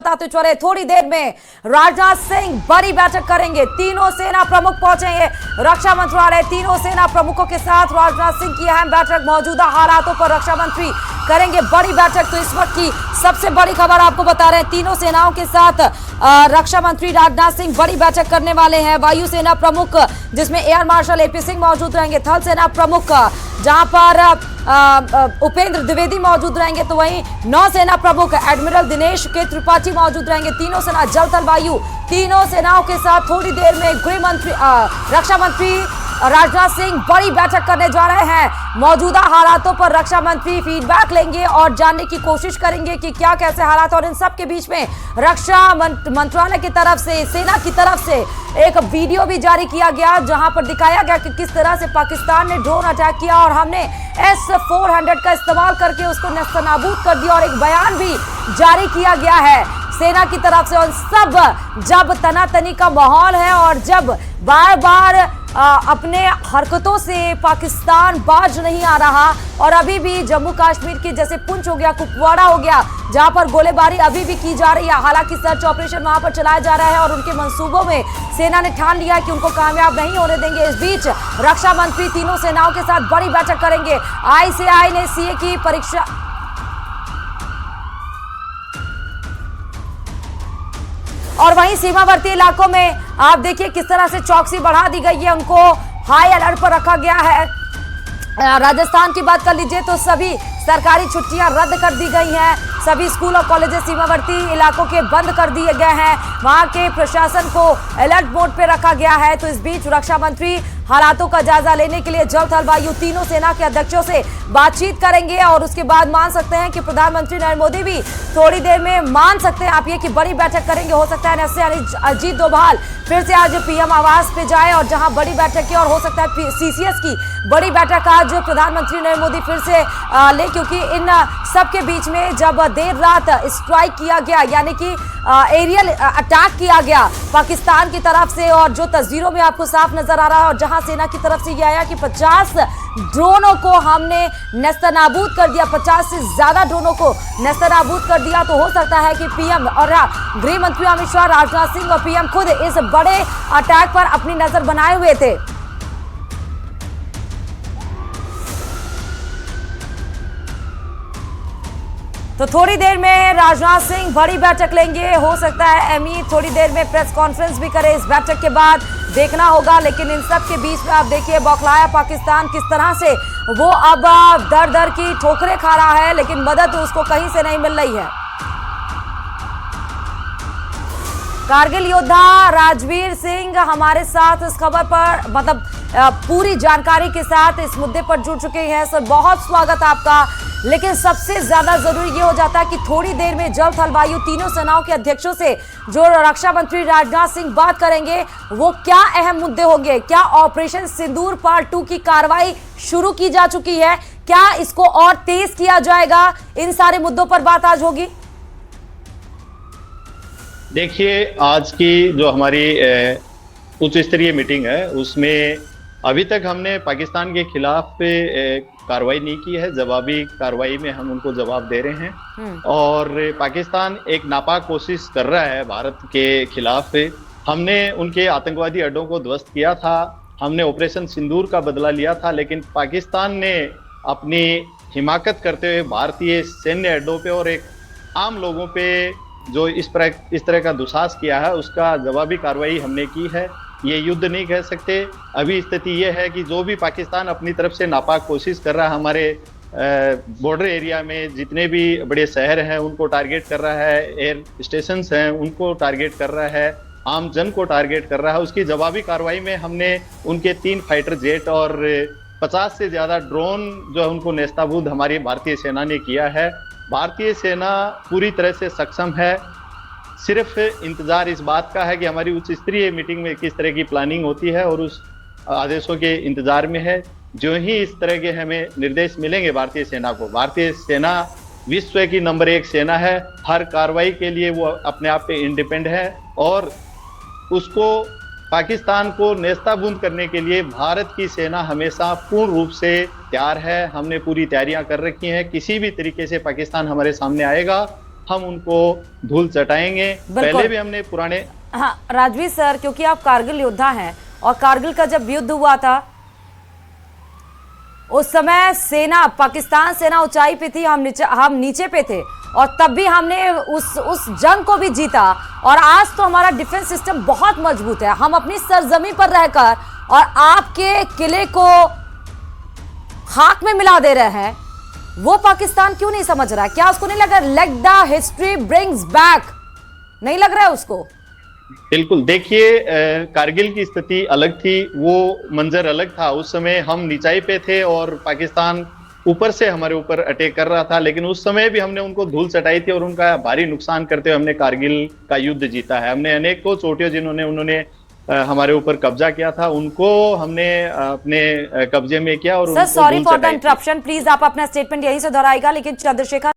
बताते चले, थोड़ी देर में राजनाथ सिंह बड़ी बैठक करेंगे। तीनों सेना प्रमुख पहुंचेंगे रक्षा मंत्रालय। तीनों सेना प्रमुखों के साथ राजनाथ सिंह की अहम बैठक। मौजूदा हालातों पर रक्षा मंत्री करेंगे बड़ी बैठक। तो इस वक्त की सबसे बड़ी खबर आपको बता रहे हैं, तीनों सेनाओं के साथ रक्षा मंत्री राजनाथ सिंह बड़ी बैठक करने वाले हैं। वायुसेना प्रमुख जिसमें एयर मार्शल एपी सिंह मौजूद रहेंगे, थल सेना प्रमुख जहां पर उपेंद्र द्विवेदी मौजूद रहेंगे, तो वहीं नौसेना प्रमुख एडमिरल दिनेश के त्रिपाठी मौजूद रहेंगे। तीनों सेना जल थल वायु तीनों सेनाओं के साथ थोड़ी देर में गृह मंत्री रक्षा मंत्री राजनाथ सिंह बड़ी बैठक करने जा रहे हैं। मौजूदा हालातों पर रक्षा मंत्री फीडबैक लेंगे और जानने की कोशिश करेंगे कि क्या कैसे हालात। और इन सब के बीच में रक्षा मंत्रालय की तरफ से, सेना की तरफ से एक वीडियो भी जारी किया गया जहां पर दिखाया गया कि किस तरह से पाकिस्तान ने ड्रोन अटैक किया और हमने S-400 का इस्तेमाल करके उसको नेस्तनाबूद कर दिया। और एक बयान भी जारी किया गया है सेना की तरफ से। और सब जब तनातनी का माहौल है और जब बार बार अपने हरकतों से पाकिस्तान बाज नहीं आ रहा और अभी भी जम्मू कश्मीर की जैसे पुंछ हो गया, कुपवाड़ा हो गया, जहां पर गोलीबारी अभी भी की जा रही है। हालांकि सर्च ऑपरेशन वहां पर चलाया जा रहा है और उनके मंसूबों में सेना ने ठान लिया है कि उनको कामयाब नहीं होने देंगे। इस बीच रक्षा मंत्री तीनों सेनाओं के साथ बड़ी बैठक करेंगे। ICAI ने CA की परीक्षा और वहीं सीमावर्ती इलाकों में आप देखिए किस तरह से चौकसी बढ़ा दी गई है, उनको हाई अलर्ट पर रखा गया है। राजस्थान की बात कर लीजिए तो सभी सरकारी छुट्टियां रद्द कर दी गई हैं। सभी स्कूल और कॉलेजेस सीमावर्ती इलाकों के बंद कर दिए गए हैं। वहां के प्रशासन को अलर्ट मोड पे रखा गया है। तो इस बीच रक्षा मंत्री हालातों का जायजा लेने के लिए जल थल वायु तीनों सेना के अध्यक्षों से बातचीत करेंगे और उसके बाद मान सकते हैं कि प्रधानमंत्री नरेंद्र मोदी भी थोड़ी देर में मान सकते हैं आप ये कि बड़ी बैठक करेंगे। हो सकता है ऐसे अजीत डोभाल फिर से आज PM आवास पे जाए और जहां बड़ी बैठक की, और हो सकता है CCS की बड़ी बैठक आज प्रधानमंत्री नरेंद्र मोदी फिर से ले, क्योंकि इन सबके बीच में जब देर रात स्ट्राइक किया गया यानी कि एरियल अटैक किया गया पाकिस्तान की तरफ से, और जो तस्वीरों में आपको साफ नजर आ रहा है और जहां सेना की तरफ से यह आया कि 50 ड्रोनों को हमने नेस्तनाबूद कर दिया, 50 से ज्यादा ड्रोनों को नेस्तनाबूद कर दिया। तो हो सकता है कि PM और गृह मंत्री अमित शाह, राजनाथ सिंह और PM खुद इस बड़े अटैक पर अपनी नजर बनाए हुए थे। तो थोड़ी देर में राजनाथ सिंह बड़ी बैठक लेंगे। हो सकता है ME थोड़ी देर में प्रेस कॉन्फ्रेंस भी करे इस बैठक के बाद, देखना होगा। लेकिन इन सब के बीच में आप देखिए बौखलाया पाकिस्तान किस तरह से वो अब दर दर की ठोकरें खा रहा है, लेकिन मदद उसको कहीं से नहीं मिल रही है। कारगिल योद्धा राजवीर सिंह हमारे साथ इस खबर पर मतलब पूरी जानकारी के साथ इस मुद्दे पर जुड़ चुके हैं। सर बहुत स्वागत आपका। लेकिन सबसे ज्यादा जरूरी ये हो जाता है कि थोड़ी देर में जल थल वायु तीनों सेनाओं के अध्यक्षों से जो रक्षा मंत्री राजनाथ सिंह बात करेंगे वो क्या अहम मुद्दे होंगे। क्या ऑपरेशन सिंदूर पार्ट 2 की कार्रवाई शुरू की जा चुकी है, क्या इसको और तेज किया जाएगा, इन सारे मुद्दों पर बात आज होगी। देखिए आज की जो हमारी उच्च स्तरीय मीटिंग है उसमें अभी तक हमने पाकिस्तान के खिलाफ कार्रवाई नहीं की है। जवाबी कार्रवाई में हम उनको जवाब दे रहे हैं और पाकिस्तान एक नापाक कोशिश कर रहा है भारत के खिलाफ। हमने उनके आतंकवादी अड्डों को ध्वस्त किया था, हमने ऑपरेशन सिंदूर का बदला लिया था, लेकिन पाकिस्तान ने अपनी हिमाकत करते हुए भारतीय सैन्य अड्डों पे और एक आम लोगों पे जो इस तरह का दुस्साहस किया है उसका जवाबी कार्रवाई हमने की है। ये युद्ध नहीं कह सकते। अभी स्थिति ये है कि जो भी पाकिस्तान अपनी तरफ से नापाक कोशिश कर रहा है, हमारे बॉर्डर एरिया में जितने भी बड़े शहर हैं उनको टारगेट कर रहा है, एयर स्टेशन हैं उनको टारगेट कर रहा है, आम जन को टारगेट कर रहा है, उसकी जवाबी कार्रवाई में हमने उनके 3 फाइटर जेट और 50 से ज़्यादा ड्रोन जो है उनको नेस्ताबूद हमारी भारतीय सेना ने किया है। भारतीय सेना पूरी तरह से सक्षम है। सिर्फ इंतजार इस बात का है कि हमारी उच्च स्तरीय मीटिंग में किस तरह की प्लानिंग होती है और उस आदेशों के इंतजार में है। जो ही इस तरह के हमें निर्देश मिलेंगे भारतीय सेना को, भारतीय सेना विश्व की नंबर 1 सेना है, हर कार्रवाई के लिए वो अपने आप पे इंडिपेंडेंट है और उसको पाकिस्तान को नेस्ताबूंद करने के लिए भारत की सेना हमेशा पूर्ण रूप से तैयार है। हमने पूरी तैयारियां कर रखी हैं। किसी भी तरीके से पाकिस्तान हमारे सामने आएगा हम उनको धूल चटाएंगे। पहले भी हमने पुराने हाँ राजवीर सर, क्योंकि आप कारगिल योद्धा हैं और कारगिल का जब युद्ध हुआ था उस समय सेना, पाकिस्तान सेना ऊंचाई पे थी, हम नीचे पे थे और तब भी हमने उस जंग को भी जीता। और आज तो हमारा डिफेंस सिस्टम बहुत मजबूत है। हम अपनी सरजमी पर रहकर और आपके किले को खाक में मिला दे रहे हैं। वो पाकिस्तान क्यों नहीं समझ रहा है? क्या उसको नहीं लग रहा let the history brings back? नहीं लग रहा है उसको? बिल्कुल, देखिए कारगिल की स्थिति अलग थी, वो मंजर अलग था। उस समय हम नीचाई पे थे और पाकिस्तान ऊपर से हमारे ऊपर अटैक कर रहा था, लेकिन उस समय भी हमने उनको धूल चटाई थी और उनका भारी नुकसान करते हुए हमने कारगिल का युद्ध जीता है। हमने अनेकों चोटियों जिन्होंने उन्होंने हमारे ऊपर कब्जा किया था उनको हमने अपने कब्जे में किया और sir sorry for the interruption, please आप अपना स्टेटमेंट यहीं से दोहराएगा। लेकिन चंद्रशेखर